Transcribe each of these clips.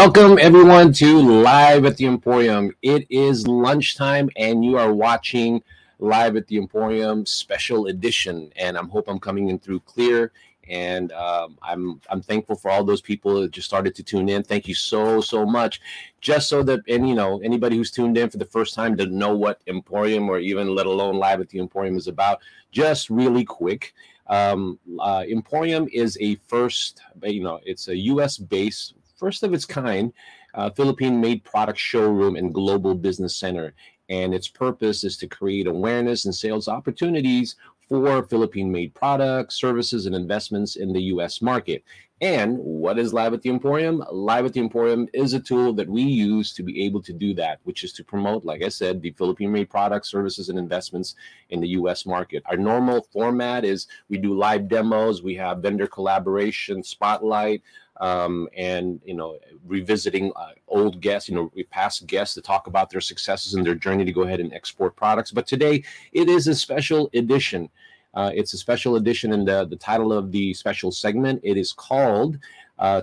Welcome everyone to Live at the Emporium. It is lunchtime and you are watching Live at the Emporium special edition. And I hope I'm coming in through clear. And I'm thankful for all those people that just started to tune in. Thank you so much. Just so that anybody who's tuned in for the first time doesn't know what Emporium or even let alone Live at the Emporium is about. Just really quick. Emporium is a first, it's a U.S. based, first of its kind, Philippine-made product showroom and global business center. And its purpose is to create awareness and sales opportunities for Philippine-made products, services, and investments in the U.S. market. And what is Live at the Emporium? Live at the Emporium is a tool that we use to be able to do that, which is to promote, like I said, the Philippine-made products, services, and investments in the U.S. market. Our normal format is we do live demos, we have vendor collaboration, spotlight, and revisiting old guests, past guests to talk about their successes and their journey to go ahead and export products. But today it is a special edition. It's a special edition, and the title of the special segment, it is called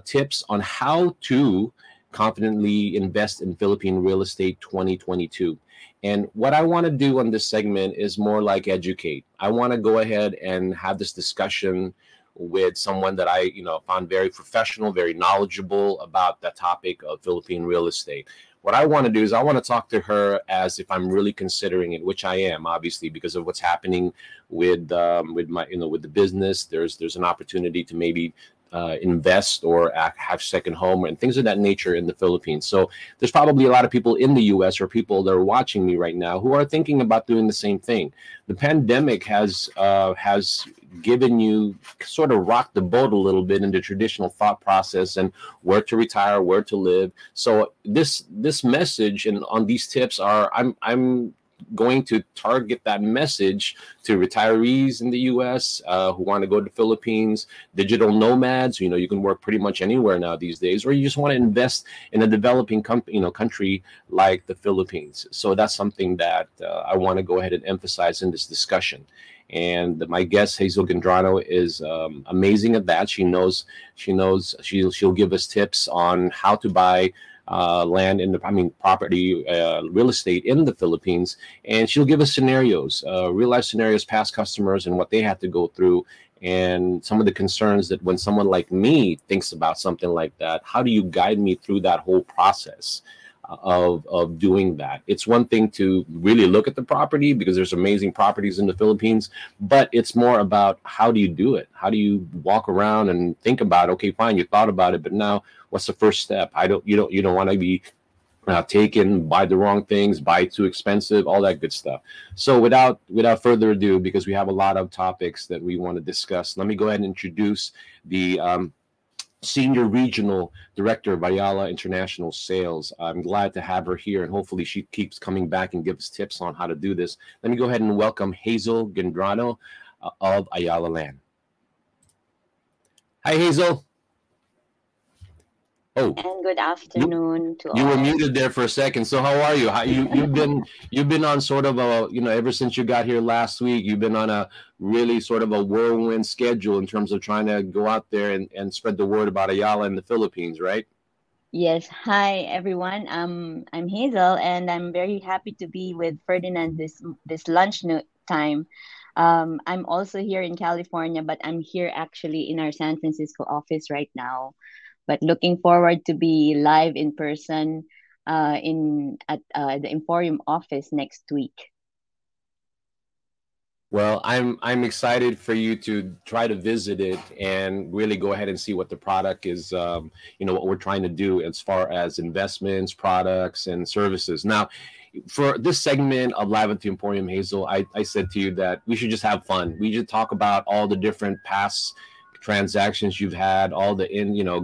Tips on How to Confidently Invest in Philippine Real Estate 2022. And what I want to do on this segment is more like educate. I want to go ahead and have this discussion with someone that I found very professional, very knowledgeable about the topic of Philippine real estate. What I want to do is I want to talk to her as if I'm really considering it, which I am, obviously, because of what's happening with my with the business. There's an opportunity to maybe invest or have second home and things of that nature in the Philippines. So there's probably a lot of people in the U.S. or people that are watching me right now who are thinking about doing the same thing. The pandemic has given you sort of rocked the boat a little bit in the traditional thought process and where to retire, where to live. So this message and on these tips are I'm going to target that message to retirees in the U.S. Who want to go to the Philippines, digital nomads. You can work pretty much anywhere now these days, or you just want to invest in a developing country like the Philippines. So that's something that I want to go ahead and emphasize in this discussion. And my guest Hazel Gendrano is amazing at that. She'll give us tips on how to buy land property, real estate in the Philippines, and she'll give us scenarios, real life scenarios, past customers and what they had to go through, and some of the concerns that when someone like me thinks about something like that, how do you guide me through that whole process of doing that? It's one thing to really look at the property because there's amazing properties in the Philippines, but it's more about how do you do it? How do you walk around and think about, okay, fine, you thought about it, but now what's the first step? You don't want to be taken, buy the wrong things, buy too expensive, all that good stuff. So without further ado, because we have a lot of topics that we want to discuss, let me go ahead and introduce the Senior Regional Director of Ayala International Sales. I'm glad to have her here, and hopefully she keeps coming back and gives tips on how to do this. Let me go ahead and welcome Hazel Gendrano of Ayala Land. Hi, Hazel. Oh, and good afternoon to all. You were muted there for a second. So how are you? You've been on sort of a, ever since you got here last week, you've been on a really sort of a whirlwind schedule in terms of trying to go out there and spread the word about Ayala in the Philippines, right? Yes. Hi, everyone. I'm Hazel, and I'm very happy to be with Ferdinand this lunch time. I'm also here in California, but I'm here actually in our San Francisco office right now. But looking forward to be live in person at the Emporium office next week. Well, I'm excited for you to try to visit it and really go ahead and see what the product is, what we're trying to do as far as investments, products, and services. Now, for this segment of Live at the Emporium, Hazel, I said to you that we should just have fun. We should talk about all the different past transactions you've had, all the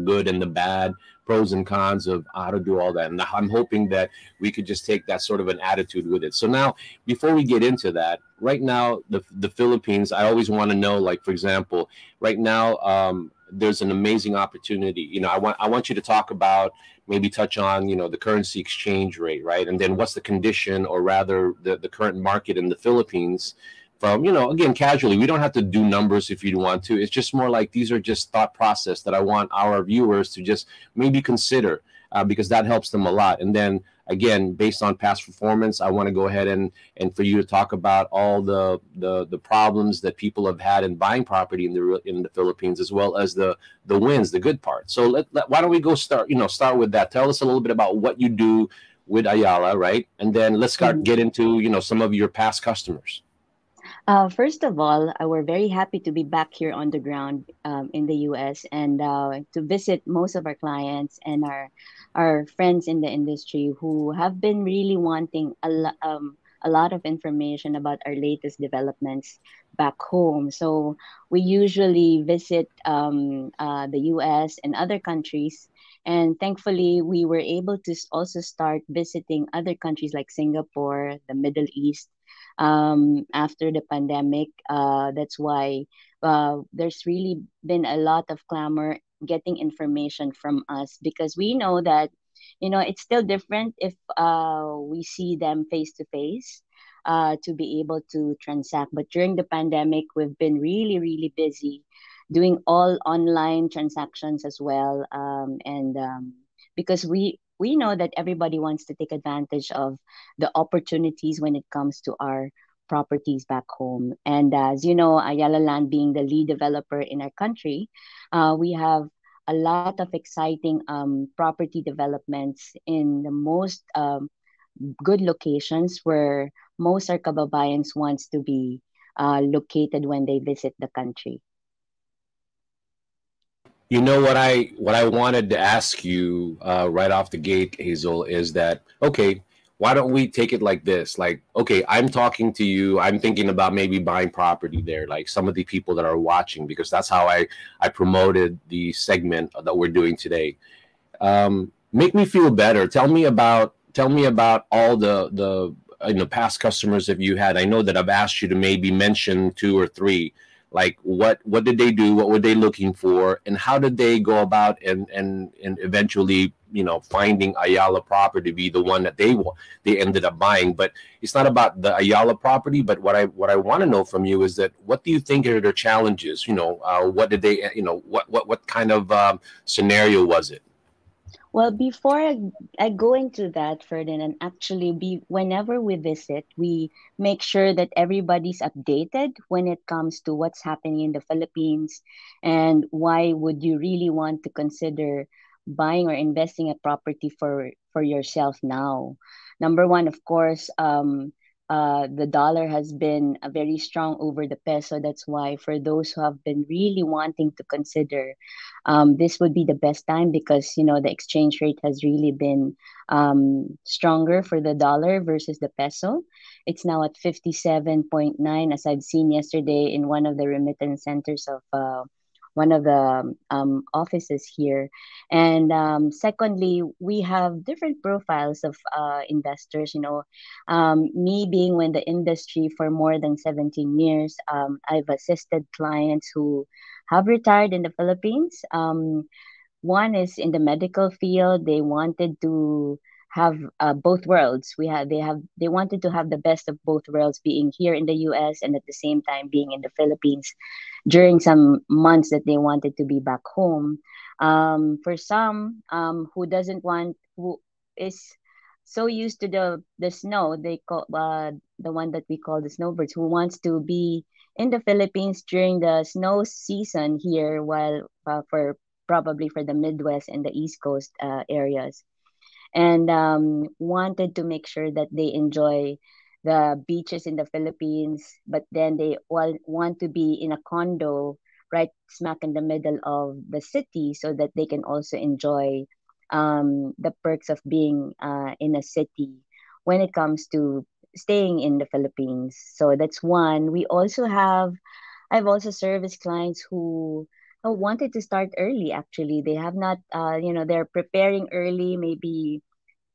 good and the bad, pros and cons of how to do all that. And I'm hoping that we could just take that sort of an attitude with it. So now, before we get into that, right now, the Philippines, I always want to know, like, for example, right now, there's an amazing opportunity. I want you to talk about, maybe touch on, the currency exchange rate, right? And then what's the condition, or rather the current market in the Philippines from, again, casually. We don't have to do numbers if you want to. It's just more like these are just thought process that I want our viewers to just maybe consider because that helps them a lot. And then again, based on past performance, I want to go ahead and for you to talk about all the problems that people have had in buying property in the Philippines, as well as the wins, the good part. So why don't we go start with that? Tell us a little bit about what you do with Ayala, right? And then let's start Mhm. get into some of your past customers. First of all, we're very happy to be back here on the ground in the US and to visit most of our clients and our friends in the industry who have been really wanting a lot of information about our latest developments back home. So we usually visit the US and other countries. And thankfully, we were able to also start visiting other countries like Singapore, the Middle East, after the pandemic. That's why there's really been a lot of clamor getting information from us because we know that it's still different if we see them face to face to be able to transact. But during the pandemic, we've been really, really busy doing all online transactions as well. And because we know that everybody wants to take advantage of the opportunities when it comes to our properties back home. And as you know, Ayala Land being the lead developer in our country, we have a lot of exciting property developments in the most good locations where most our kababayans wants to be located when they visit the country. What I wanted to ask you right off the gate, Hazel, is that okay? Why don't we take it like this? Like, okay, I'm talking to you. I'm thinking about maybe buying property there. Like some of the people that are watching, because that's how I promoted the segment that we're doing today. Make me feel better. Tell me about all the past customers that you had. I know that I've asked you to maybe mention two or three. Like what did they do? What were they looking for? And how did they go about and eventually finding Ayala property to be the one that they ended up buying. But it's not about the Ayala property. But what I want to know from you is that what do you think are their challenges? What did they what kind of scenario was it? Well, before I go into that, Ferdinand, actually, whenever we visit, we make sure that everybody's updated when it comes to what's happening in the Philippines and why would you really want to consider buying or investing a property for yourself now. Number one, of course, the dollar has been very strong over the peso. That's why for those who have been really wanting to consider this would be the best time because the exchange rate has really been stronger for the dollar versus the peso. It's now at 57.9, as I've seen yesterday in one of the remittance centers of one of the offices here. And secondly, we have different profiles of investors. Me being in the industry for more than 17 years, I've assisted clients who have retired in the Philippines. One is in the medical field. They wanted to have both worlds. They wanted to have the best of both worlds, being here in the U.S. and at the same time being in the Philippines during some months that they wanted to be back home. For some who doesn't want who is so used to the snow, they call the one that we call the snowbirds, who wants to be in the Philippines during the snow season here, while for probably for the Midwest and the East Coast areas, and wanted to make sure that they enjoy the beaches in the Philippines, but then they all want to be in a condo right smack in the middle of the city so that they can also enjoy the perks of being in a city when it comes to staying in the Philippines. So that's one. I've also serviced clients who wanted to start early. Actually, they have not, they're preparing early. Maybe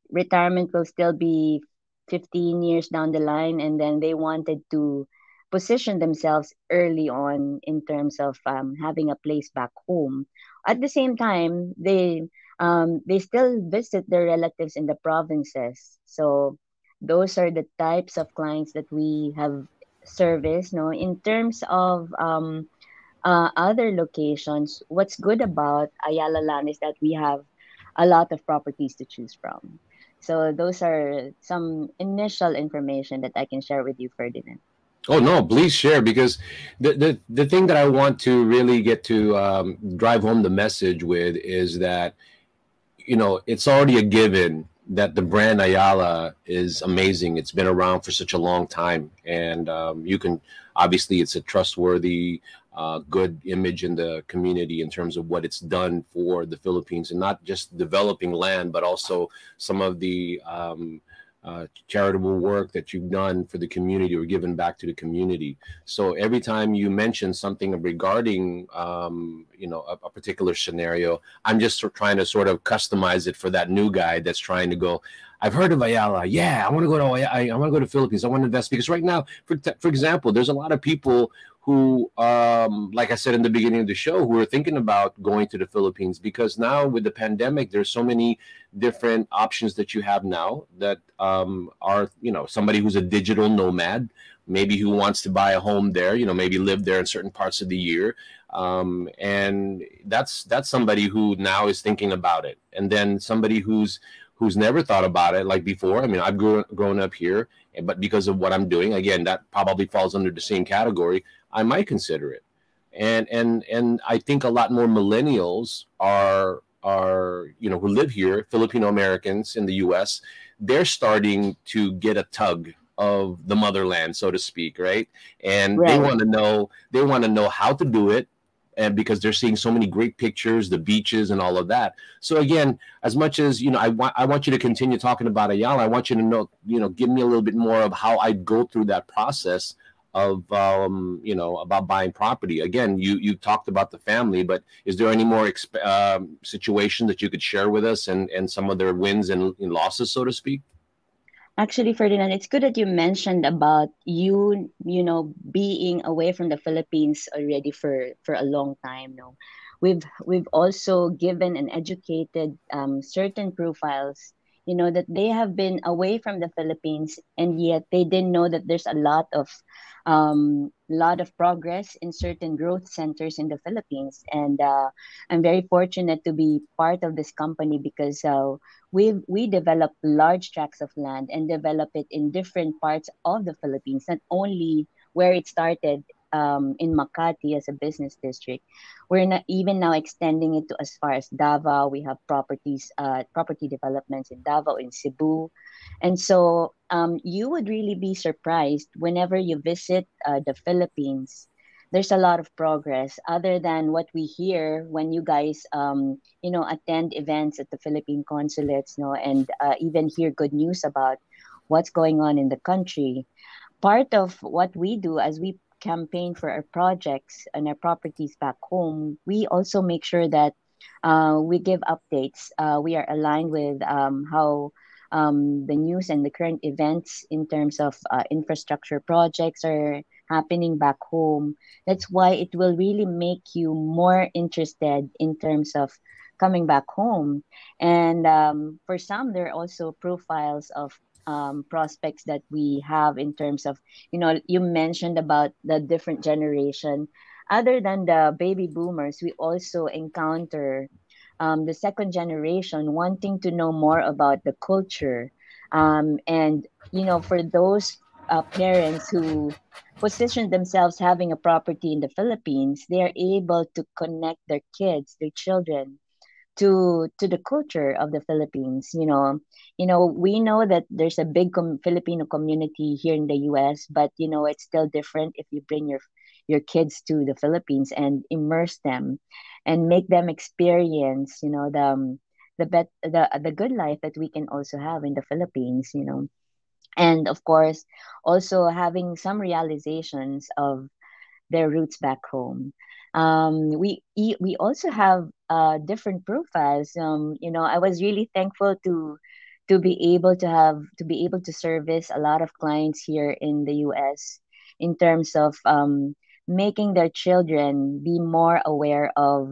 retirement will still be 15 years down the line, and then they wanted to position themselves early on in terms of having a place back home. At the same time, they still visit their relatives in the provinces. So those are the types of clients that we have serviced. No, in terms of other locations, what's good about Ayala Land is that we have a lot of properties to choose from. So those are some initial information that I can share with you, Ferdinand. Oh no, please share, because the thing that I want to really get to drive home the message with is that, it's already a given that the brand Ayala is amazing. It's been around for such a long time, and you can obviously, it's a trustworthy, good image in the community in terms of what it's done for the Philippines, and not just developing land, but also some of the charitable work that you've done for the community or given back to the community. So every time you mention something regarding, a particular scenario, I'm just trying to sort of customize it for that new guy that's trying to go. I've heard of Ayala. Yeah, I want to go to I want to go to Philippines. I want to invest, because right now, for example, there's a lot of people who, like I said in the beginning of the show, who are thinking about going to the Philippines, because now with the pandemic, there's so many different options that you have now that are, somebody who's a digital nomad, maybe who wants to buy a home there, maybe live there in certain parts of the year. And that's somebody who now is thinking about it. And then somebody who's never thought about it like before. I mean, I've grown up here, but because of what I'm doing, again, that probably falls under the same category. I might consider it. And I think a lot more millennials are who live here, Filipino Americans in the US, they're starting to get a tug of the motherland, so to speak, right? And Right. they want to know how to do it, and because they're seeing so many great pictures, the beaches and all of that. So again, as much as I want you to continue talking about Ayala, I want you to know, give me a little bit more of how I go through that process of about buying property. Again, you talked about the family, but is there any more situation that you could share with us, and some of their wins and losses, so to speak? Actually, Ferdinand, it's good that you mentioned about being away from the Philippines already for a long time. No, we've also given and educated certain profiles, that they have been away from the Philippines, and yet they didn't know that there's a lot of progress in certain growth centers in the Philippines. And I'm very fortunate to be part of this company because we develop large tracts of land and develop it in different parts of the Philippines, not only where it started in Makati as a business district. We're not even now extending it to as far as Davao. We have property developments in Davao, in Cebu, and so you would really be surprised whenever you visit the Philippines. There's a lot of progress other than what we hear when you guys attend events at the Philippine consulates, and even hear good news about what's going on in the country. Part of what we do as we campaign for our projects and our properties back home, we also make sure that we give updates. We are aligned with how the news and the current events in terms of infrastructure projects are happening back home. That's why it will really make you more interested in terms of coming back home. And for some, there are also profiles of prospects that we have in terms of, you mentioned about the different generation. Other than the baby boomers, we also encounter the second generation wanting to know more about the culture. And, for those parents who position themselves having a property in the Philippines, they are able to connect their kids, their children, to the culture of the Philippines. We know that there's a big Filipino community here in the U.S., but it's still different if you bring your kids to the Philippines and immerse them and make them experience, the good life that we can also have in the Philippines. And of course, also having some realizations of their roots back home. We also have different profiles. I was really thankful to be able to service a lot of clients here in the U.S. in terms of making their children be more aware of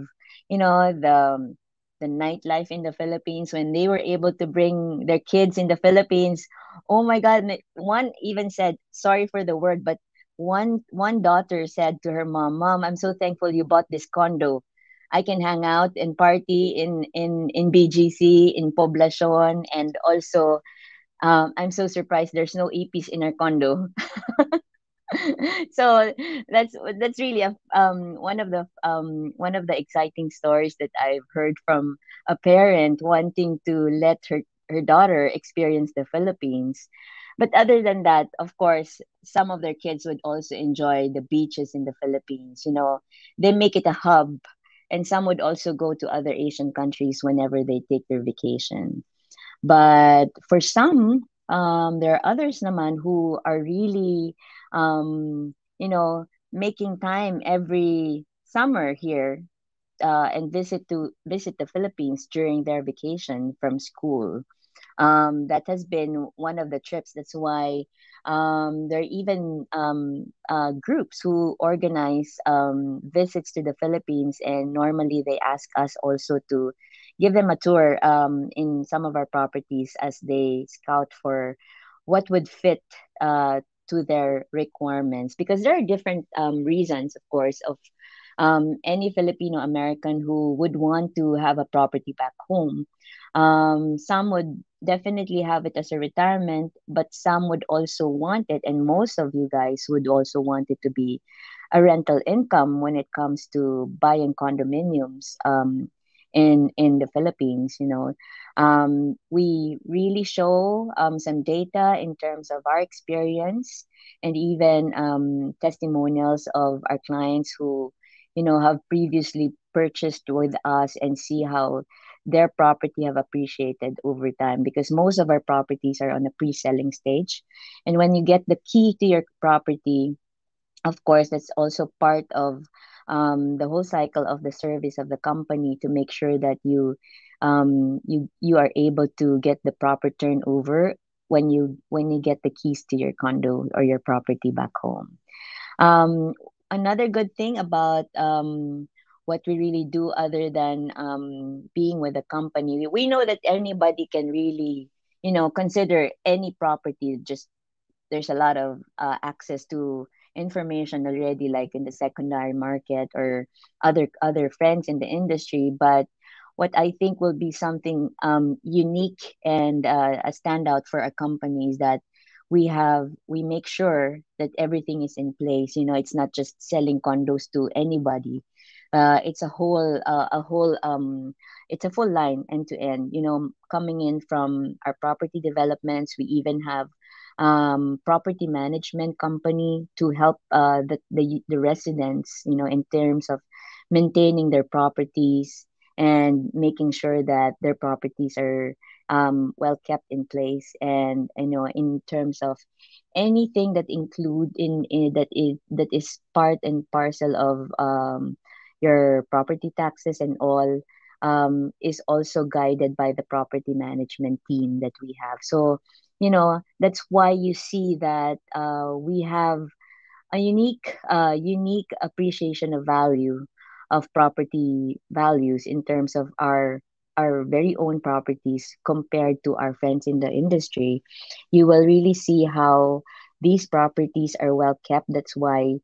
the nightlife in the Philippines. When they were able to bring their kids in the Philippines, oh my God! One even said, sorry for the word, but one daughter said to her mom, "Mom, I'm so thankful you bought this condo. I can hang out and party in BGC, in Poblacion, and also I'm so surprised there's no EPs in our condo. So that's really one of the exciting stories that I've heard from a parent wanting to let her daughter experience the Philippines. But other than that, of course, some of their kids would also enjoy the beaches in the Philippines. You know, they make it a hub, and some would also go to other Asian countries whenever they take their vacation. But for some, there are others naman who are really, making time every summer here and visit the Philippines during their vacation from school. That has been one of the trips. That's why there are even groups who organize visits to the Philippines, and normally they ask us also to give them a tour in some of our properties as they scout for what would fit to their requirements. Because there are different reasons, of course, of any Filipino American who would want to have a property back home. Some would definitely have it as a retirement, but some would also want it, and most of you guys would also want it to be a rental income when it comes to buying condominiums in the Philippines. We really show some data in terms of our experience and even testimonials of our clients who have previously purchased with us and see how their property have appreciated over time, because most of our properties are on a pre-selling stage. And when you get the key to your property, of course, that's also part of the whole cycle of the service of the company to make sure that you are able to get the proper turnover when you get the keys to your condo or your property back home. Another good thing about what we really do, other than being with a company, we know that anybody can really, consider any property. Just there's a lot of access to information already, like in the secondary market or other friends in the industry. But what I think will be something unique and a standout for a company is that we make sure that everything is in place. It's not just selling condos to anybody. It's a full line end to end. Coming in from our property developments, we even have property management company to help the residents, in terms of maintaining their properties and making sure that their properties are well kept in place. And in terms of anything that include in that is part and parcel of your property taxes and all, is also guided by the property management team that we have. So that's why you see that we have a unique appreciation of value of property values in terms of our very own properties compared to our friends in the industry. You will really see how these properties are well kept. That's why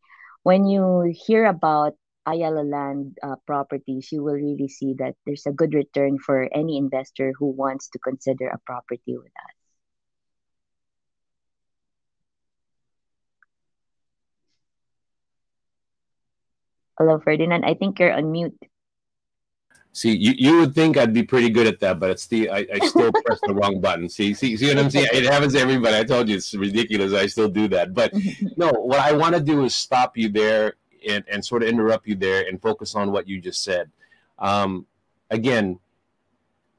when you hear about Ayala Land properties, you will really see that there's a good return for any investor who wants to consider a property with us. Hello, Ferdinand. I think you're on mute. See, you would think I'd be pretty good at that, but I still press the wrong button. See what I'm It's saying? okay. It happens to everybody. I told you it's ridiculous. I still do that. But no, what I want to do is stop you there and sort of interrupt you there and focus on what you just said. Again,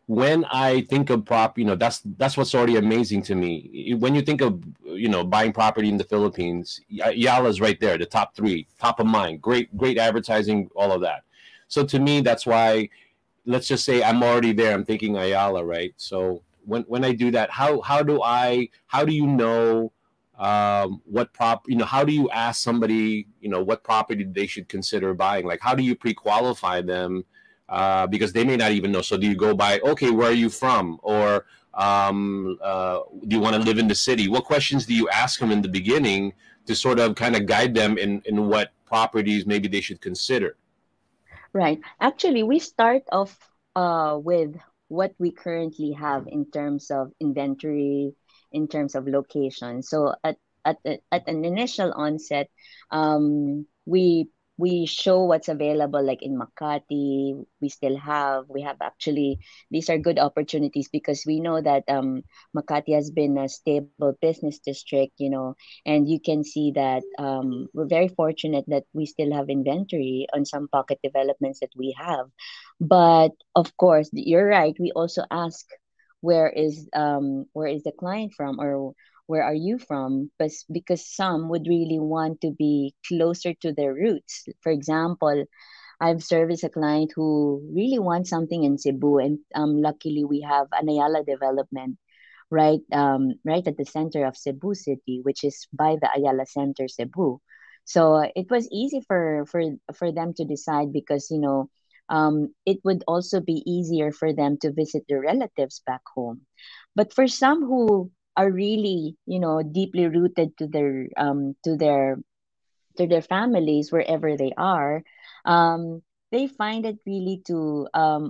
when I think of that's what's already amazing to me. When you think of buying property in the Philippines, Yala's right there, the top three, top of mind. Great advertising, all of that. So to me, that's why, let's just say I'm already there. I'm thinking Ayala, right? So when I do that, how do you know how do you ask somebody what property they should consider buying? Like, how do you pre-qualify them? Because they may not even know. So do you go by, okay, where are you from? Or do you want to live in the city? What questions do you ask them in the beginning to sort of kind of guide them in what properties maybe they should consider? Right. Actually, we start off with what we currently have in terms of inventory, in terms of location. So at an initial onset, we show what's available, like in Makati. We have actually, these are good opportunities because we know that Makati has been a stable business district, and you can see that we're very fortunate that we still have inventory on some pocket developments that we have. But of course, you're right. We also ask where is the client from, or where are you from? Because some would really want to be closer to their roots. For example, I've serviced a client who really wants something in Cebu, and luckily we have an Ayala development right at the center of Cebu City, which is by the Ayala Center, Cebu. So it was easy for them to decide because it would also be easier for them to visit their relatives back home. But for some who are really deeply rooted to their families wherever they are, they find it really to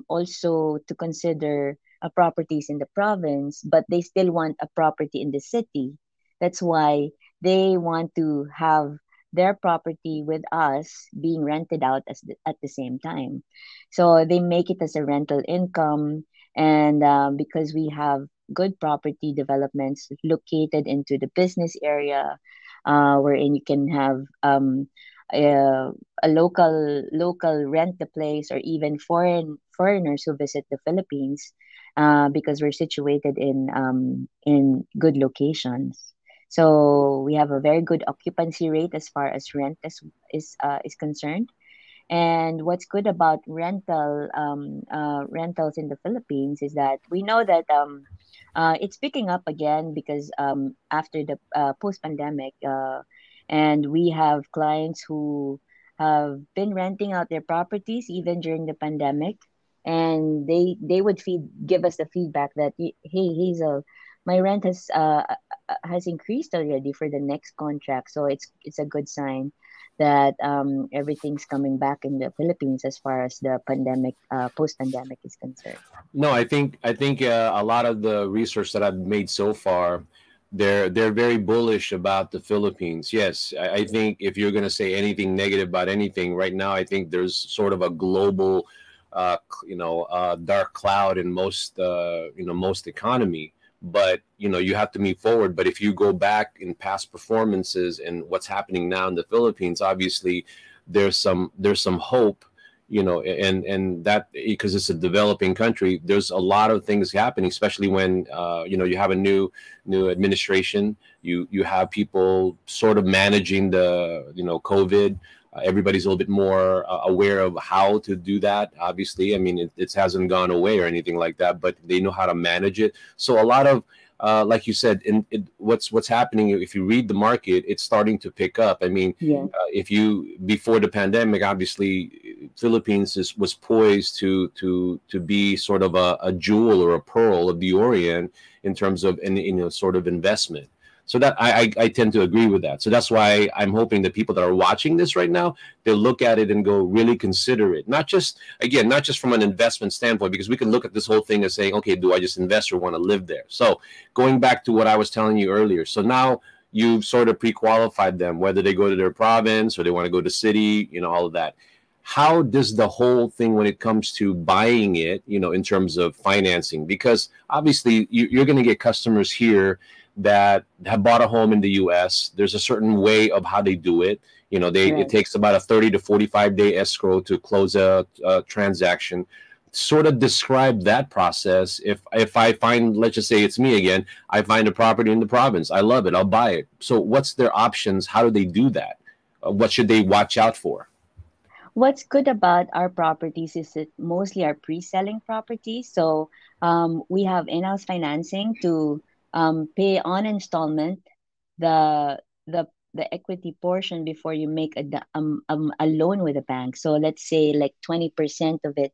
also to consider properties in the province, but they still want a property in the city. That's why they want to have their property with us being rented out at the same time. So they make it as a rental income, and because we have good property developments located into the business area, wherein you can have a, a local rent the place, or even foreigners who visit the Philippines, because we're situated in good locations. So we have a very good occupancy rate as far as rent is concerned. And what's good about rentals in the Philippines is that we know that it's picking up again because after the post pandemic, and we have clients who have been renting out their properties even during the pandemic, and they would give us the feedback that, hey Hazel, my rent has increased already for the next contract, so it's a good sign that everything's coming back in the Philippines as far as the pandemic, post pandemic is concerned. No, I think a lot of the research that I've made so far, they're very bullish about the Philippines. Yes, I think if you're going to say anything negative about anything right now, I think there's sort of a global, dark cloud in most economy. But you have to move forward. But if you go back in past performances and what's happening now in the Philippines, obviously there's some hope, and that because it's a developing country, there's a lot of things happening, especially when you have a new administration. You have people sort of managing the COVID. Everybody's a little bit more aware of how to do that. Obviously, I mean, it hasn't gone away or anything like that, but they know how to manage it. So a lot of like you said, what's happening, if you read the market, it's starting to pick up. I mean, Yes. if you before the pandemic, obviously Philippines was poised to be sort of a jewel or a pearl of the Orient in terms of sort of investment. So that I tend to agree with that. So that's why I'm hoping that people that are watching this right now, they'll look at it and go really consider it. Not just from an investment standpoint, because we can look at this whole thing as saying, okay, do I just invest or want to live there? So going back to what I was telling you earlier. So now you've sort of pre-qualified them, whether they go to their province or they want to go to city, all of that. How does the whole thing, when it comes to buying it, in terms of financing? Because obviously you're going to get customers here that have bought a home in the US. There's a certain way of how they do it. It Right. takes about a 30 to 45-day escrow to close a transaction. Sort of describe that process. If I find, let's just say it's me again, I find a property in the province, I love it, I'll buy it. So what's their options? How do they do that? What should they watch out for? What's good about our properties is that mostly are pre-selling properties. So we have in-house financing to pay on installment the the equity portion before you make a loan with a bank. So let's say like 20% of it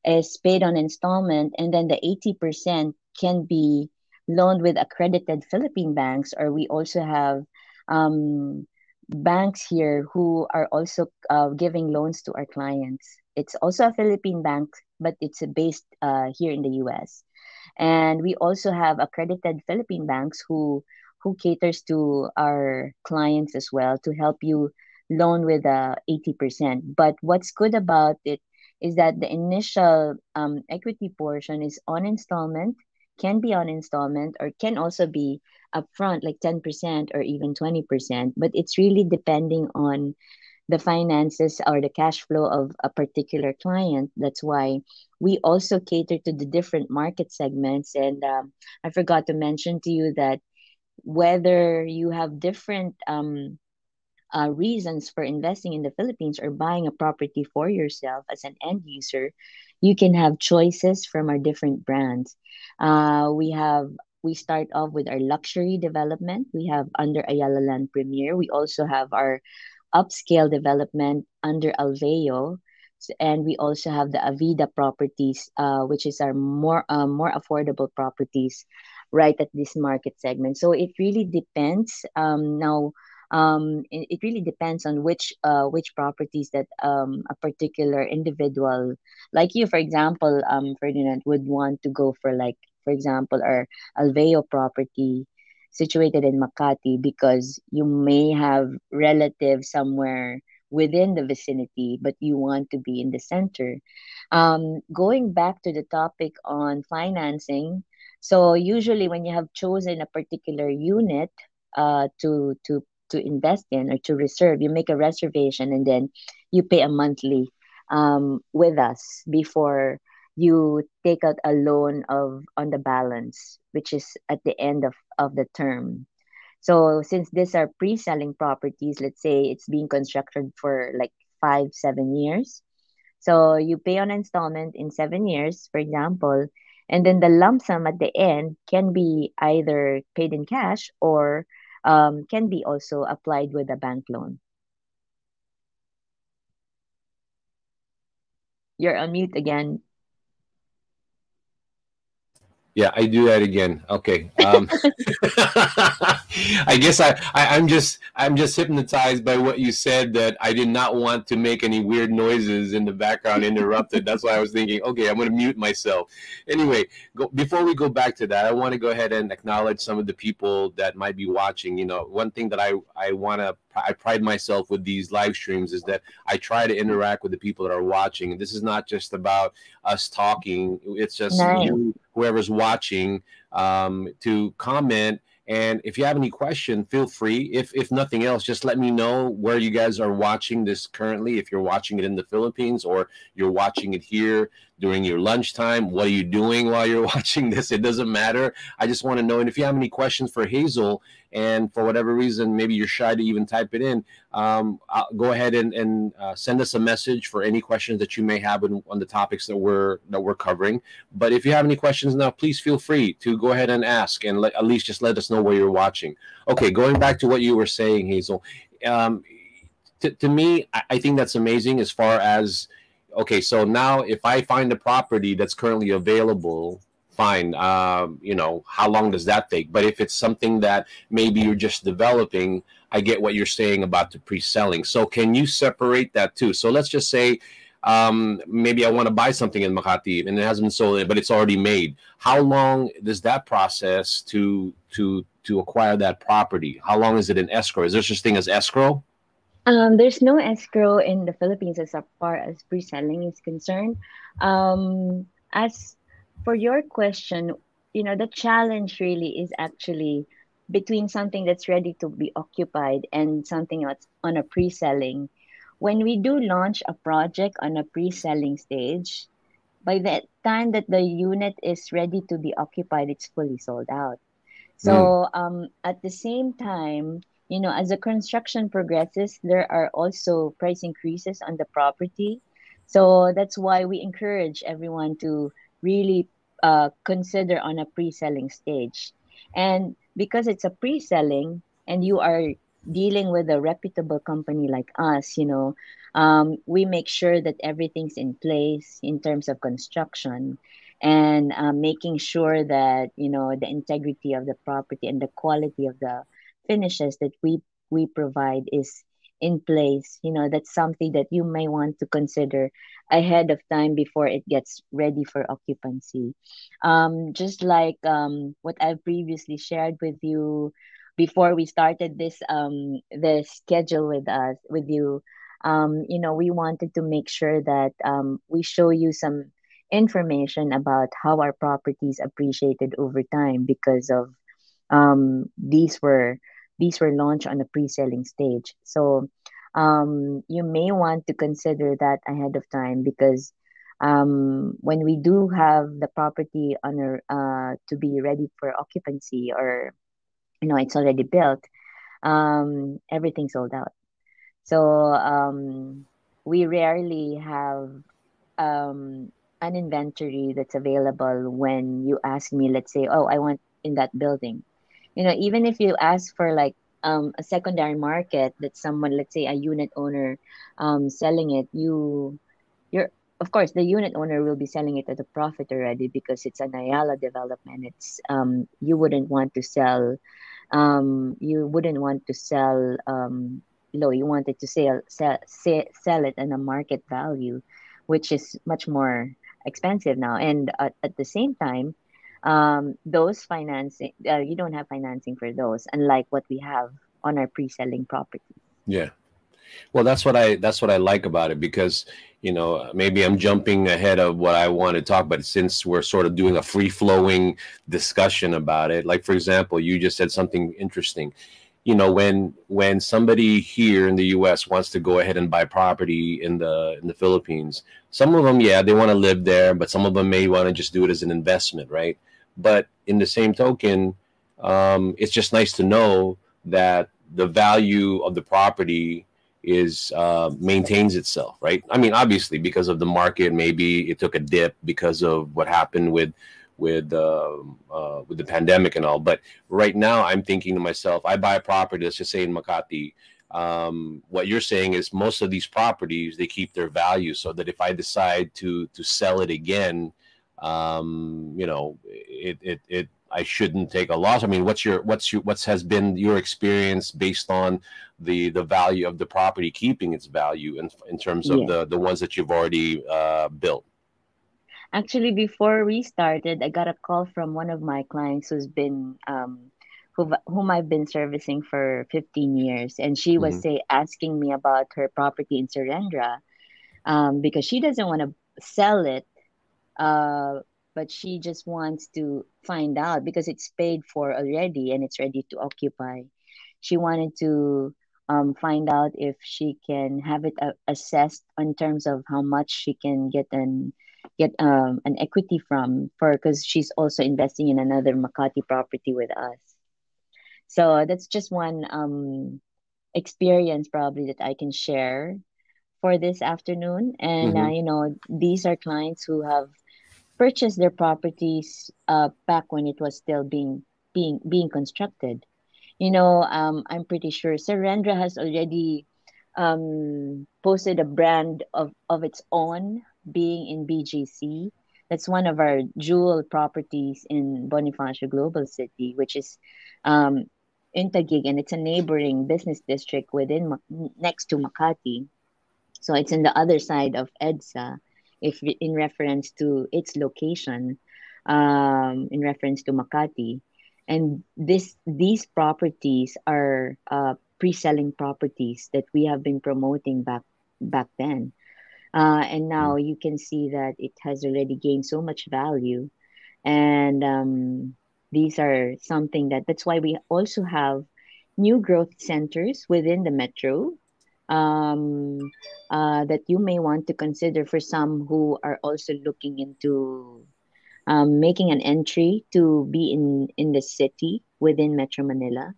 is paid on installment, and then the 80% can be loaned with accredited Philippine banks, or we also have um, banks here who are also giving loans to our clients. it's also a Philippine bank, but it's based here in the US. And we also have accredited Philippine banks who caters to our clients as well to help you loan with 80%. But what's good about it is that the initial equity portion is on installment, can be on installment, or can also be upfront, like 10% or even 20%. But it's really depending on the finances or the cash flow of a particular client. That's why we also cater to the different market segments. And I forgot to mention to you that whether you have different reasons for investing in the Philippines or buying a property for yourself as an end user, you can have choices from our different brands. We start off with our luxury development. We have under Ayala Land Premier. We also have our upscale development under Alveo. And we also have the Avida properties, which is our more affordable properties right at this market segment. So it really depends. It really depends on which properties that a particular individual, like you, for example, Ferdinand, would want to go for, like, for example, our Alveo property situated in Makati, because you may have relatives somewhere within the vicinity, but you want to be in the center. Going back to the topic on financing, so usually when you have chosen a particular unit to invest in or to reserve, you make a reservation and then you pay a monthly with us before you take out a loan of on the balance, which is at the end of the term. So since these are pre-selling properties, let's say it's being constructed for like 5, 7 years. So you pay on installment in 7 years, for example, and then the lump sum at the end can be either paid in cash or can be also applied with a bank loan. You're on mute again. Yeah, I do that again. Okay. I guess I'm just hypnotized by what you said, that I did not want to make any weird noises in the background interrupted. That's why I was thinking, okay, I'm going to mute myself. Anyway, before we go back to that, I want to go ahead and acknowledge some of the people that might be watching. One thing that I pride myself with these live streams is that I try to interact with the people that are watching. And this is not just about us talking. It's just Nice. whoever's watching, to comment. And if you have any question, feel free. If nothing else, just let me know where you guys are watching this currently. If you're watching it in the Philippines or you're watching it here during your lunchtime, what are you doing while you're watching this? It doesn't matter. I just want to know. And if you have any questions for Hazel, and for whatever reason, maybe you're shy to even type it in, go ahead and send us a message for any questions that you may have on the topics that we're covering. But if you have any questions now, please feel free to go ahead and ask, and at least just let us know where you're watching. Okay, going back to what you were saying, Hazel. To me, I think that's amazing as far as, okay, so now if I find a property that's currently available, fine. How long does that take? But if it's something that maybe you're just developing, I get what you're saying about the pre-selling. So can you separate that too? So let's just say, maybe I want to buy something in Makati and it hasn't been sold, but it's already made. How long does that process to acquire that property? How long is it in escrow? Is there such thing as escrow? There's no escrow in the Philippines as far as pre-selling is concerned. As for your question, the challenge really is actually between something that's ready to be occupied and something that's on a pre-selling. When we do launch a project on a pre-selling stage, by the time that the unit is ready to be occupied, it's fully sold out. Mm, So at the same time, as the construction progresses, there are also price increases on the property. So that's why we encourage everyone to really consider on a pre-selling stage. And because it's a pre-selling and you are dealing with a reputable company like us, we make sure that everything's in place in terms of construction, and making sure that the integrity of the property and the quality of the finishes that we provide is in place. That's something that you may want to consider ahead of time before it gets ready for occupancy. Just like what I've previously shared with you before we started this schedule with you. We wanted to make sure that we show you some information about how our properties appreciated over time because of these were launched on a pre-selling stage. So you may want to consider that ahead of time because when we do have the property to be ready for occupancy, or it's already built, everything's sold out. So we rarely have an inventory that's available when you ask me, let's say, oh, I want in that building. Even if you ask for like a secondary market, that someone, let's say a unit owner, selling it, you're of course the unit owner will be selling it at a profit already because it's an Ayala development. It's you wouldn't want to sell low. You wanted to sell it in a market value, which is much more expensive now. And at the same time, those financing, you don't have financing for those, unlike what we have on our pre-selling property. Yeah. Well, that's what I like about it, because maybe I'm jumping ahead of what I want to talk, but since we're sort of doing a free flowing discussion about it, like for example, you just said something interesting. When somebody here in the U.S. wants to go ahead and buy property in the Philippines, some of them, yeah, they want to live there, but some of them may want to just do it as an investment, right? But in the same token, it's just nice to know that the value of the property is maintains itself, right? I mean, obviously, because of the market, maybe it took a dip because of what happened with the pandemic and all. But right now, I'm thinking to myself, I buy a property, let's just say in Makati. What you're saying is most of these properties, they keep their value, so that if I decide to sell it again, it I shouldn't take a loss. I mean, what has been your experience based on the value of the property keeping its value in terms of Yeah. the ones that you've already built? Actually, before we started, I got a call from one of my clients whom I've been servicing for 15 years, and she was Hmm. asking me about her property in Surrendra, because she doesn't want to sell it, uh, but she just wants to find out because it's paid for already and it's ready to occupy. She wanted to find out if she can have it assessed in terms of how much she can get an equity from, for because she's also investing in another Makati property with us. So that's just one experience probably that I can share for this afternoon. And Hmm. these are clients who have purchased their properties back when it was still being constructed. I'm pretty sure Surrendra has already posted a brand of its own, being in BGC. That's one of our jewel properties in Bonifacio Global City, which is um, in Taguig, and it's a neighboring business district next to Makati. So it's in the other side of EDSA, if in reference to its location, in reference to Makati. And these properties are pre-selling properties that we have been promoting back then. And now you can see that it has already gained so much value. And these are something that's why we also have new growth centers within the metro, um, that you may want to consider for some who are also looking into making an entry to be in the city within Metro Manila,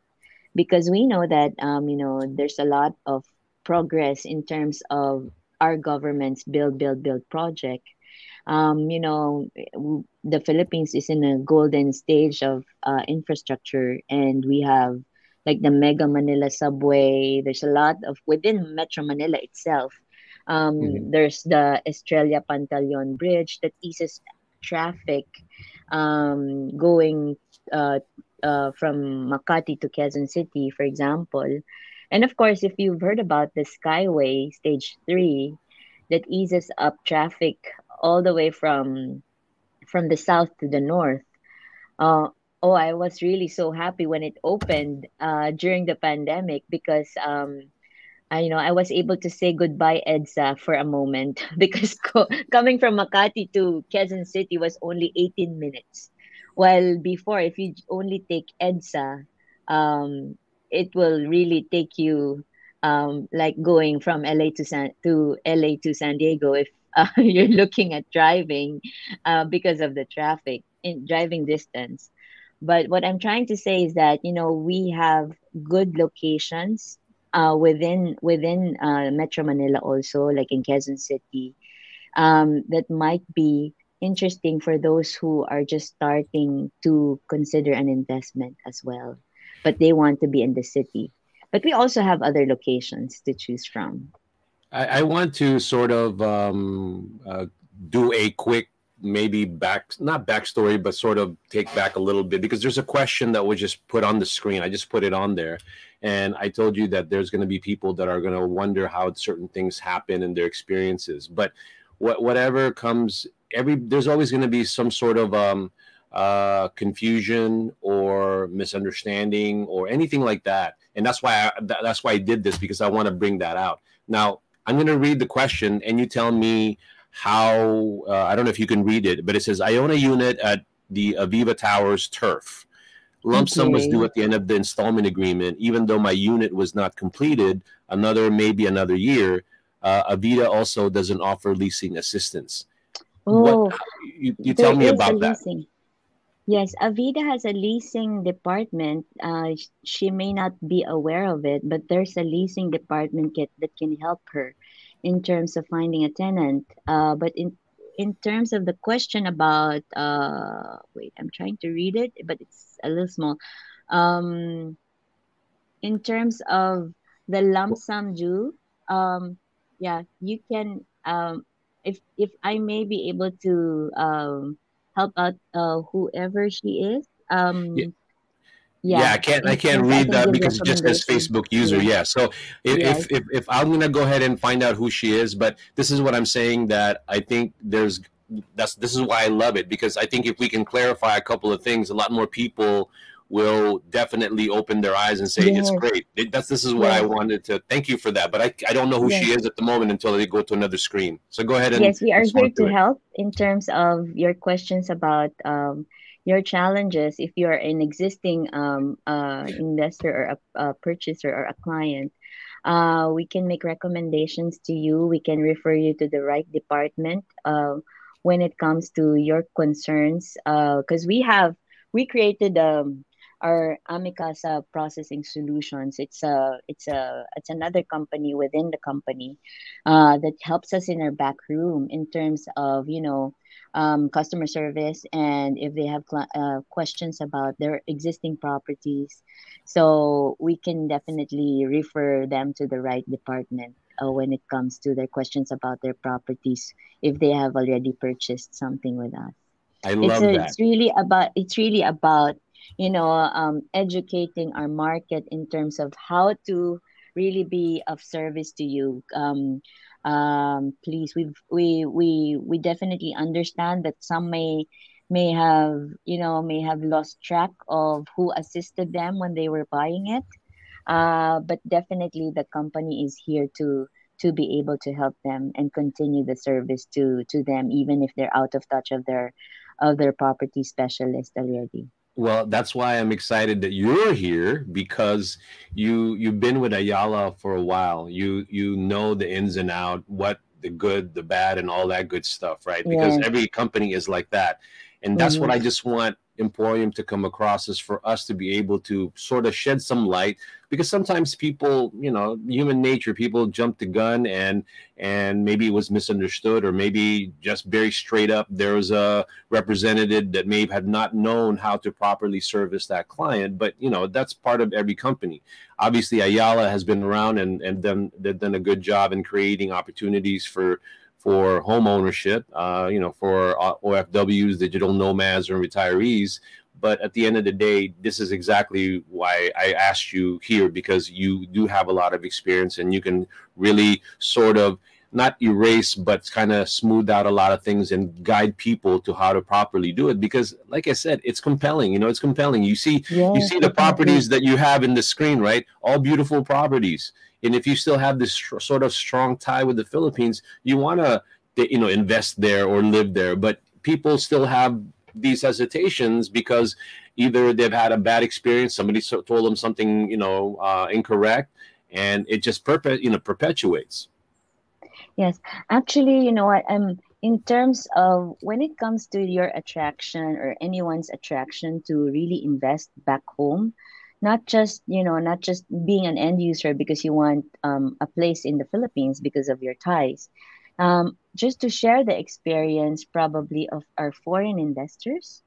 because we know that there's a lot of progress in terms of our government's build project. The Philippines is in a golden stage of infrastructure, and we have like the Mega Manila subway. There's a lot of within Metro Manila itself. Hmm. There's the Estrella Pantaleon Bridge that eases traffic going uh, from Makati to Quezon City, for example. And of course, if you've heard about the Skyway Stage 3, that eases up traffic all the way from the south to the north. Uh, oh, I was really so happy when it opened during the pandemic because I was able to say goodbye EDSA for a moment because coming from Makati to Quezon City was only 18 minutes. While before, if you only take EDSA, it will really take you like going from LA to San Diego if you're looking at driving because of the traffic in driving distance. But what I'm trying to say is that we have good locations within Metro Manila also, like in Quezon City, that might be interesting for those who are just starting to consider an investment as well, but they want to be in the city. But we also have other locations to choose from. I want to sort of do a quick, maybe not backstory, but sort of take back a little bit because there's a question that was just put on the screen. I just put it on there. And I told you that there's going to be people that are going to wonder how certain things happen in their experiences. But whatever comes, there's always going to be some sort of confusion or misunderstanding or anything like that. And that's why I did this, because I want to bring that out. Now, I'm going to read the question, and you tell me how. I don't know if you can read it, but it says, "I own a unit at the Aviva Towers turf. Lump sum was due Okay. at the end of the installment agreement, even though my unit was not completed. Maybe another year. Avita also doesn't offer leasing assistance. What Oh, you there tell me is a about that? leasing. Yes, Avida has a leasing department. She may not be aware of it, but there's a leasing department that can help her in terms of finding a tenant. But in terms of the question about wait, I'm trying to read it, but it's a little small. Um, in terms of the lump sum due, um, yeah, you can if I may be able to help out whoever she is. Yeah, Yeah, I in can't terms I read can that give because it just says recommendation. Facebook user. Yeah. Yeah. So Yes. if I'm gonna go ahead and find out who she is, but this is what I'm saying, that I think this is why I love it, because I think if we can clarify a couple of things, a lot more people will definitely open their eyes and say it's Yes. great. This is what I Yes. wanted to thank you for that, but I don't know who she Yes. is at the moment until they go to another screen. So go ahead and Yes, we are here respond to to it. help in terms of your questions about your challenges. If you're an existing investor or a purchaser or a client, we can make recommendations to you. We can refer you to the right department when it comes to your concerns. Because we created our Amicasa Processing Solutions. It's another company within the company that helps us in our back room in terms of customer service, and if they have questions about their existing properties, so we can definitely refer them to the right department when it comes to their questions about their properties if they have already purchased something with us. I it's love a, that. it's really about educating our market in terms of how to really be of service to you. Please, we definitely understand that some may have lost track of who assisted them when they were buying it. But definitely the company is here to be able to help them and continue the service to them even if they're out of touch of their property specialist already. Well, that's why I'm excited that you're here, because you've been with Ayala for a while. You know the ins and out, what the good, the bad, and all that good stuff, right? Because Yes. every company is like that, and that's what Mm-hmm. I just want Emporium to come across, is for us to be able to sort of shed some light, because sometimes people, human nature, people jump the gun, and maybe it was misunderstood, or maybe just very straight up there was a representative that may have not known how to properly service that client. But that's part of every company. Obviously, Ayala has been around, and they've done a good job in creating opportunities for home ownership, for OFWs, digital nomads, or retirees. But at the end of the day, this is exactly why I asked you here, because you do have a lot of experience and you can really sort of not erase but kind of smooth out a lot of things and guide people to how to properly do it. Because like I said, it's compelling. It's compelling. You Yes, see the definitely. properties that you have in the screen, right? All beautiful properties. And if you still have this sort of strong tie with the Philippines, you want to invest there or live there. But people still have these hesitations because either they've had a bad experience, somebody told them something incorrect, and it just perpetuates. Yes, actually, you know what? In terms of when it comes to your attraction or anyone's attraction to really invest back home, not just being an end user because you want a place in the Philippines because of your ties. Just to share the experience probably of our foreign investors,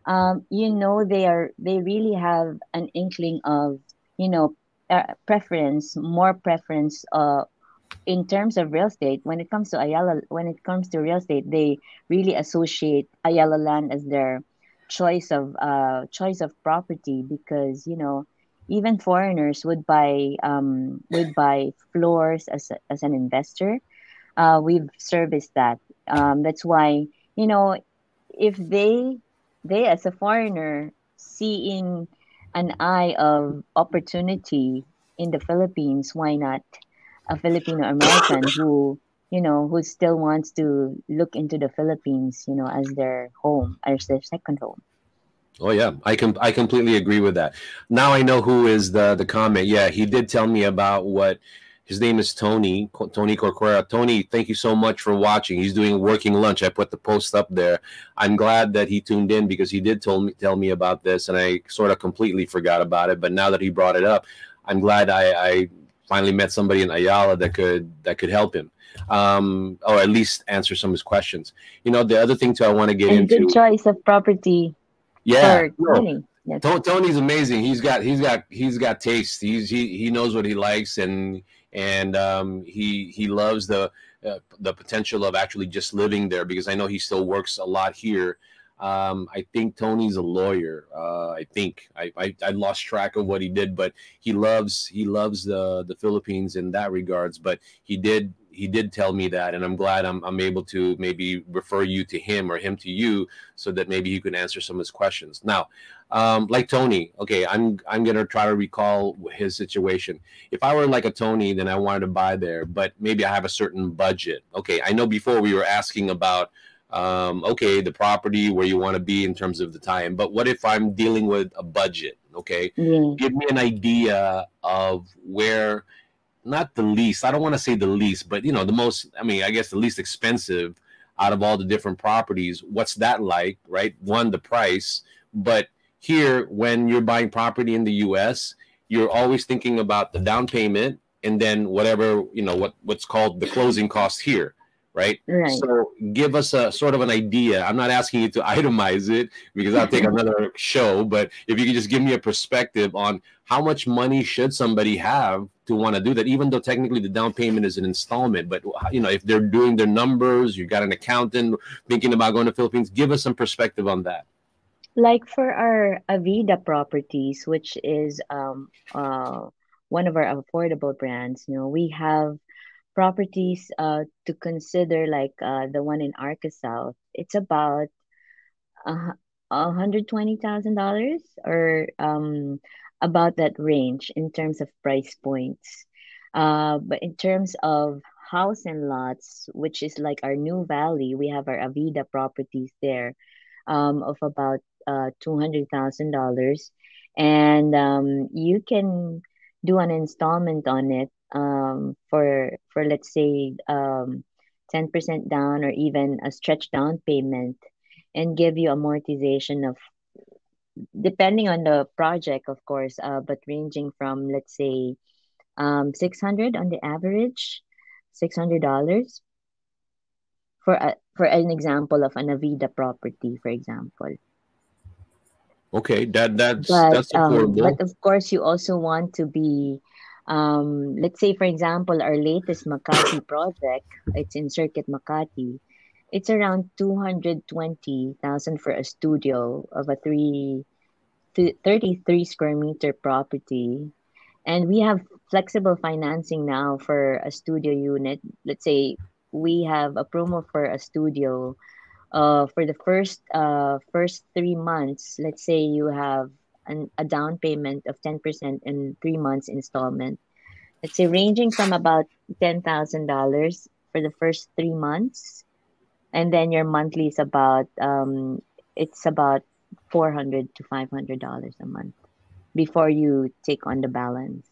they really have an inkling of, you know, more preference in terms of real estate. When it comes to Ayala, when it comes to real estate, they really associate Ayala land as their choice of property because, even foreigners would buy floors as an investor. We've serviced that. That's why, you know if they as a foreigner seeing an eye of opportunity in the Philippines, why not a Filipino American who still wants to look into the Philippines, as their home, as their second home. Oh yeah, I completely agree with that. Now I know who is the comment. Yeah, he did tell me about what his name is. Tony Corcuera. Tony, thank you so much for watching. He's doing working lunch. I put the post up there. I'm glad that he tuned in because he did tell me about this, and I sort of completely forgot about it. But now that he brought it up, I'm glad I finally met somebody in Ayala that could help him, or at least answer some of his questions. The other thing too I want to get And good into. choice of property Yeah, for no, Tony. Yes. Tony's amazing. He's got taste. He knows what he likes, and he loves the potential of actually just living there, because I know he still works a lot here. I think Tony's a lawyer. I think I lost track of what he did, but he loves the Philippines in that regards. But he did tell me that, and I'm glad I'm able to maybe refer you to him or him to you, so that maybe you can answer some of his questions. Now, like Tony, okay, I'm gonna try to recall his situation. If I were like a Tony, then I wanted to buy there, but maybe I have a certain budget. Okay, I know before we were asking about okay, the property where you want to be in terms of the time, but what if I'm dealing with a budget? Okay, Yeah. give me an idea of where, not the least, I don't want to say the least, but the most, I mean, I guess the least expensive out of all the different properties. What's that like, right? One, the price. But here, when you're buying property in the US, you're always thinking about the down payment and then whatever, what's called the closing cost here, right? Right. So give us a sort of an idea. I'm not asking you to itemize it because I'll take another show, but if you could just give me a perspective on how much money should somebody have to want to do that, even though technically the down payment is an installment. But if they're doing their numbers, you got an accountant thinking about going to Philippines, give us some perspective on that. Like for our Avida properties, which is one of our affordable brands, we have properties to consider, like the one in Arca South. It's about $120,000 or about that range in terms of price points. But in terms of house and lots, which is like our new valley, we have our Avida properties there of about $200,000, and you can do an installment on it for let's say 10% down or even a stretch down payment, and give you amortization of, depending on the project, of course, but ranging from, let's say, 600 on the average, $600 for an example of an Avida property, for example. Okay, that's But affordable. of course, you also want to be, let's say, for example, our latest Makati project, it's in Circuit Makati. It's around 220,000 for a studio of a 33 square meter property. And we have flexible financing now for a studio unit. Let's say we have a promo for a studio for the first 3 months. Let's say you have a down payment of 10% and 3 months installment. Let's say ranging from about $10,000 for the first 3 months, and then your monthly is about it's about $400 to $500 a month before you take on the balance.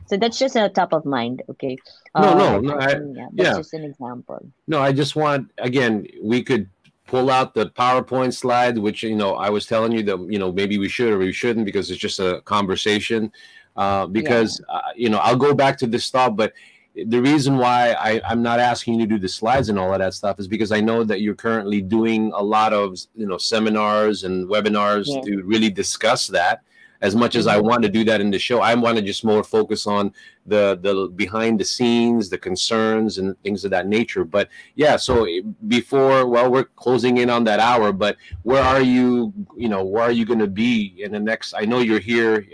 So that's just a top of mind, okay? No, no, no. Yeah, that's Yeah, just an example. no. I just want again. We could pull out the PowerPoint slide, which I was telling you that maybe we should or we shouldn't because it's just a conversation. Yeah. Because I'll go back to this thought, but the reason why I'm not asking you to do the slides and all of that stuff is because I know that you're currently doing a lot of seminars and webinars Yes. to really discuss that. As much as I Mm-hmm. want to do that in the show, I want to just more focus on the behind the scenes, the concerns, and things of that nature. But yeah, so before, well, we're closing in on that hour, but where are you? Where are you going to be in the next? I know you're here.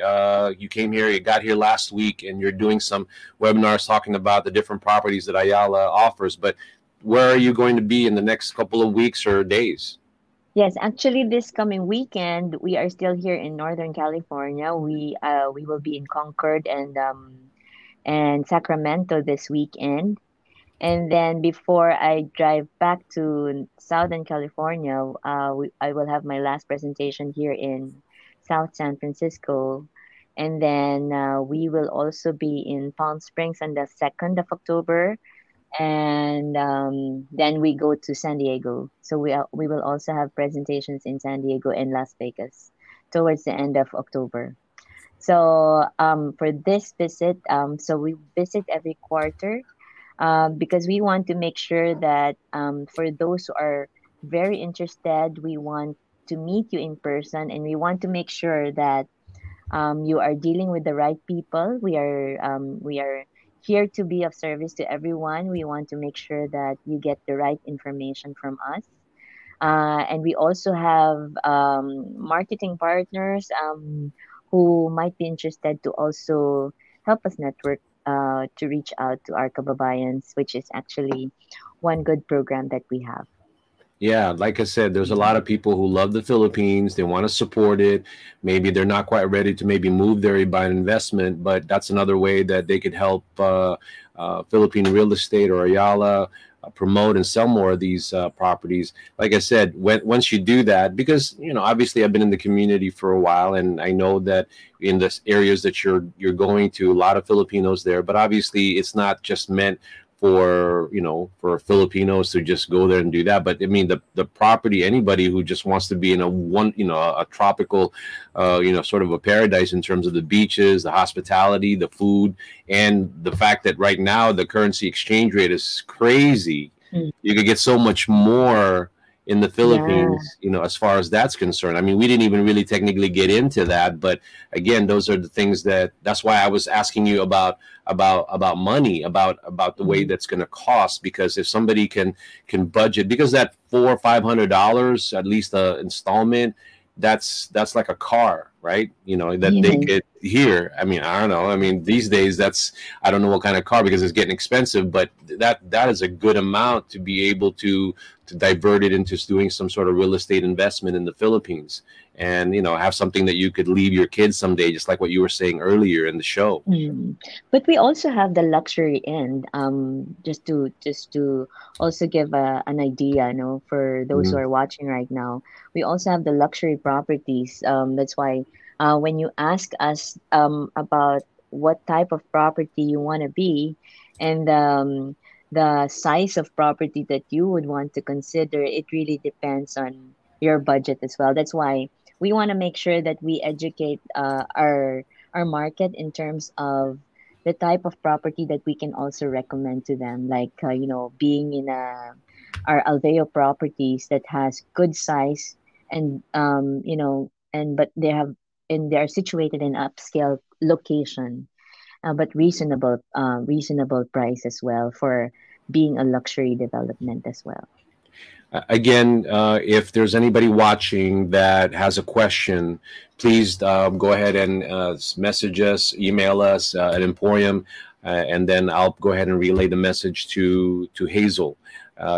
You came here. You got here last week, and you're doing some webinars talking about the different properties that Ayala offers. But where are you going to be in the next couple of weeks or days? Yes, actually, this coming weekend, we are still here in Northern California. We will be in Concord and Sacramento this weekend. And then before I drive back to Southern California, I will have my last presentation here in South San Francisco. And then we will also be in Palm Springs on the 2nd of October. And then we go to San Diego. So we will also have presentations in San Diego and Las Vegas towards the end of October. So for this visit, so we visit every quarter because we want to make sure that for those who are very interested, we want to meet you in person, and we want to make sure that you are dealing with the right people. We are here to be of service to everyone. We want to make sure that you get the right information from us. And we also have marketing partners who might be interested to also help us network to reach out to our kababayans, which is actually one good program that we have. Yeah, like I said, there's a lot Mhm. of people who love the Philippines. They want to support it. Maybe they're not quite ready to maybe move there by an investment, but that's another way that they could help Philippine real estate or Ayala promote and sell more of these properties. Like I said, once you do that, because obviously I've been in the community for a while, and I know that in the areas that you're going to, a lot of Filipinos there. But obviously, it's not just meant for Filipinos to just go there and do that. But I mean, the property, anybody who just wants to be in a tropical, sort of a paradise in terms of the beaches, the hospitality, the food, and the fact that right now the currency exchange rate is crazy. Mm. You could get so much more in the Yeah. Philippines, as far as that's concerned. I mean, we didn't even really technically get into that, but again, those are the things that's why I was asking you about money, about the way Mhm. that's going to cost. Because if somebody can budget, because that $400 or $500 at least a installment, that's like a car, right? That they Yes. could here. I mean, I don't know. I mean, these days that's I don't know what kind of car because it's getting expensive, but that is a good amount to be able to divert it into doing some sort of real estate investment in the Philippines, and have something that you could leave your kids someday, just like what you were saying earlier in the show. Mm. But we also have the luxury end, just to also give an idea, for those who Mhm. are watching right now. We also have the luxury properties. That's why when you ask us about what type of property you want to be, and the size of property that you would want to consider, it really depends on your budget as well. That's why we want to make sure that we educate our market in terms of the type of property that we can also recommend to them, like being in our Alveo properties that has good size, and but they are situated in upscale location, but reasonable price as well for being a luxury development as well. Again, if there's anybody watching that has a question, please go ahead and message us, email us at Emporium, and then I'll go ahead and relay the message to Hazel.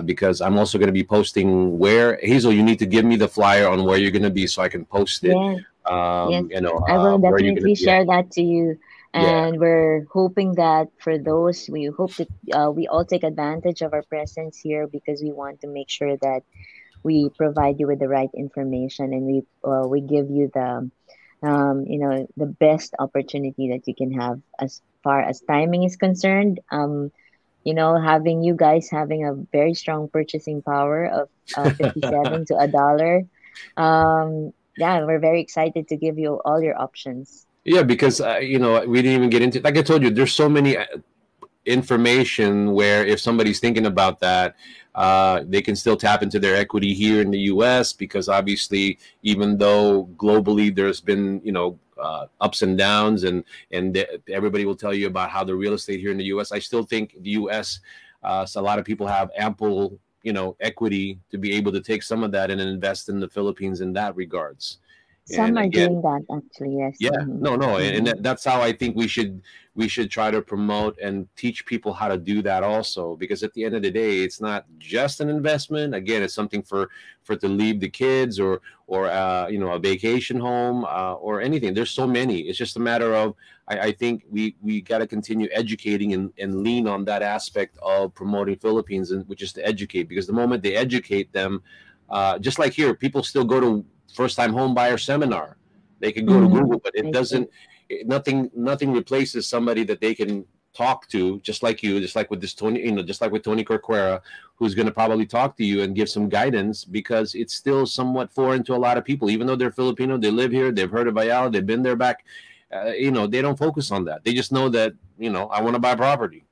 Because I'm also going to be posting where Hazel. You need to give me the flyer on where you're going to be so I can post it. Yes. Yes, You know I will where you're going to definitely be at. share that to you. Yeah. And we're hoping that for those, we hope that we all take advantage of our presence here because we want to make sure that we provide you with the right information and we give you the the best opportunity that you can have as far as timing is concerned. Having you guys having a very strong purchasing power of 57 to a dollar. Yeah, we're very excited to give you all your options. Yeah, because we didn't even get into, like I told you, there's so many information where if somebody's thinking about that, they can still tap into their equity here in the U.S. because obviously, even though globally there's been ups and downs, and everybody will tell you about how the real estate here in the U.S. I still think the U.S. So a lot of people have ample equity to be able to take some of that and invest in the Philippines in that regards. Some And are again, doing that actually, yes. yeah, Mm-hmm. no, no, and Mm-hmm. that's how I think we should try to promote and teach people how to do that also. Because at the end of the day, it's not just an investment. Again, it's something for to leave the kids or a vacation home or anything. There's so many. It's just a matter of I think we got to continue educating and lean on that aspect of promoting Philippines, and which is to educate. Because the moment they educate them, just like here, people still go to first time home buyer seminar. They could go to Mm-hmm. Google, but it I see. doesn't. Nothing replaces somebody that they can talk to, just like you, just like with this Tony, just like with Tony Corquera, who's going to probably talk to you and give some guidance because it's still somewhat foreign to a lot of people. Even though they're Filipino, they live here, they've heard of Ayala, they've been there back. They don't focus on that. They just know that I want to buy property.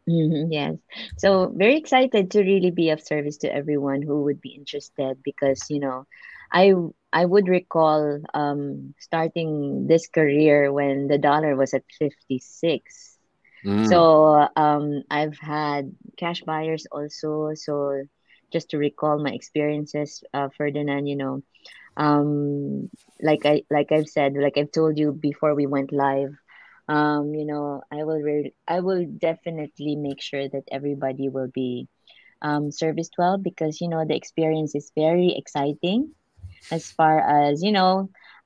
Mm-hmm. Yes. So very excited to really be of service to everyone who would be interested because, I I would recall starting this career when the dollar was at 56. Mm, So I've had cash buyers also. So just to recall my experiences, Ferdinand, like I've said, like I've told you before we went live, I will definitely make sure that everybody will be serviced well because the experience is very exciting as far as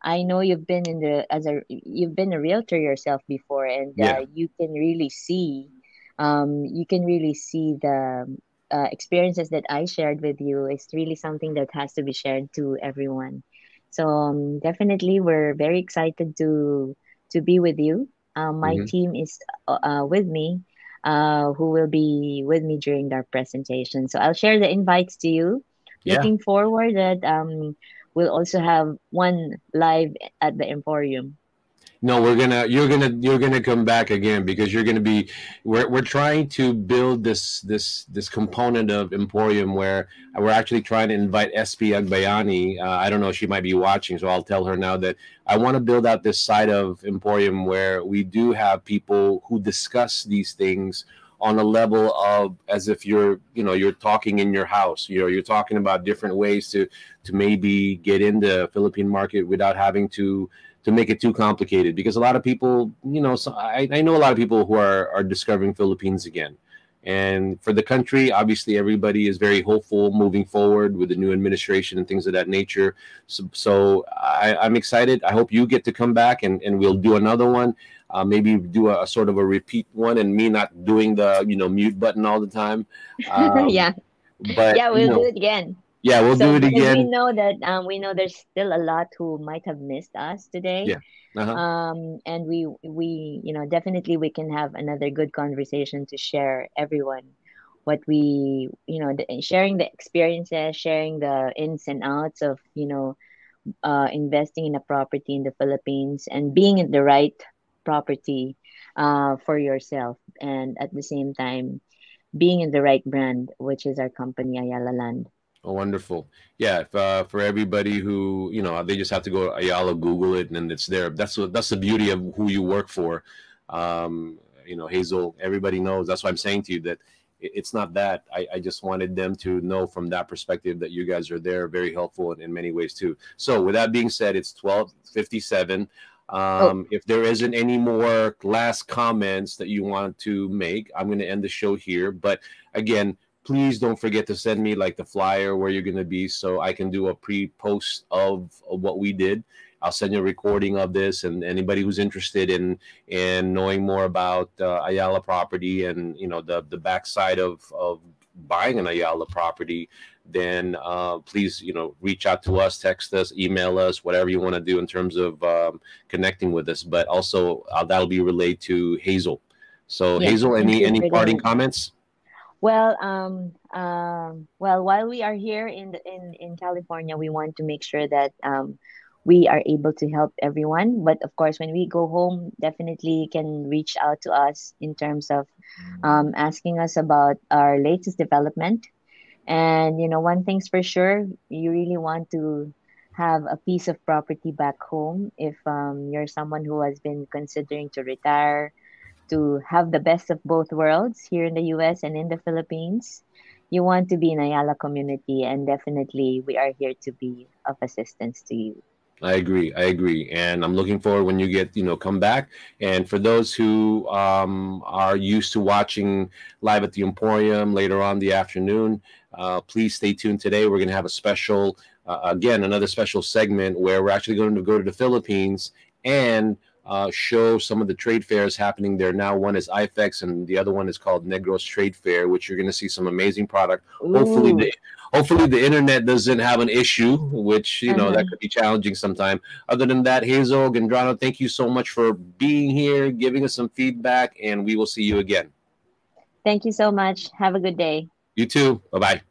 I know you've been a realtor yourself before, and yeah. you can really see the experiences that I shared with you. Is really something that has to be shared to everyone. So definitely we're very excited to be with you. My Hmm. team is with me, who will be with me during our presentation. So I'll share the invites to you. Yeah. Looking forward that we'll also have one live at the Emporium. No, you're gonna come back again because you're gonna be. We're trying to build this component of Emporium where we're actually trying to invite SP Agbayani. I don't know, she might be watching, so I'll tell her now that I want to build out this side of Emporium where we do have people who discuss these things on a level of as if you're talking in your house. You're talking about different ways to maybe get into Philippine market without having to make it too complicated because a lot of people, so I know a lot of people who are discovering Philippines again. And for the country, obviously, everybody is very hopeful moving forward with the new administration and things of that nature. So I'm excited. I hope you get to come back and we'll do another one. Maybe do a sort of a repeat one and me not doing the mute button all the time. Um, Yeah, but yeah, we'll do it again. yeah, we'll So do it because again. we know there's still a lot who might have missed us today. Yeah. Uh-huh. And we definitely we can have another good conversation to share everyone what sharing the experiences, sharing the ins and outs of investing in a property in the Philippines and being in the right property for yourself, and at the same time being in the right brand, which is our company Ayala Land. Oh, wonderful. Yeah, if, for everybody who, they just have to go to Ayala, Google it, and then it's there. That's the beauty of who you work for. Hazel, everybody knows. That's why I'm saying to you that it's not that. I just wanted them to know from that perspective that you guys are there, very helpful in many ways too. So with that being said, it's 12:57. Oh, If there isn't any more last comments that you want to make, I'm going to end the show here. But again, please don't forget to send me like the flyer where you're going to be so I can do a pre-post of what we did. I'll send you a recording of this, and anybody who's interested in knowing more about Ayala property and the backside of buying an Ayala property, then please reach out to us, text us, email us, whatever you want to do in terms of connecting with us. But also that'll be relayed to Hazel. So yes. Hazel, Thank you any for parting the. comments? Well, while we are here in California, we want to make sure that we are able to help everyone. But of course, when we go home, definitely can reach out to us in terms of asking us about our latest development. And one thing's for sure, you really want to have a piece of property back home if you're someone who has been considering to retire, to have the best of both worlds here in the US and in the Philippines. You want to be in Ayala community, and definitely we are here to be of assistance to you. I agree. I agree, and I'm looking forward when you get come back. And for those who are used to watching live at the Emporium later on the afternoon, please stay tuned today. We're going to have a special, again, another special segment where we're actually going to go to the Philippines and show some of the trade fairs happening there now. One is IFEX, and the other one is called Negros Trade Fair, which you're going to see some amazing product. Hopefully, Ooh. the internet doesn't have an issue, which Uh-huh. that could be challenging sometime. Other than that, Hazel, Gendrano, thank you so much for being here, giving us some feedback, and we will see you again. Thank you so much. Have a good day. You too. Bye bye.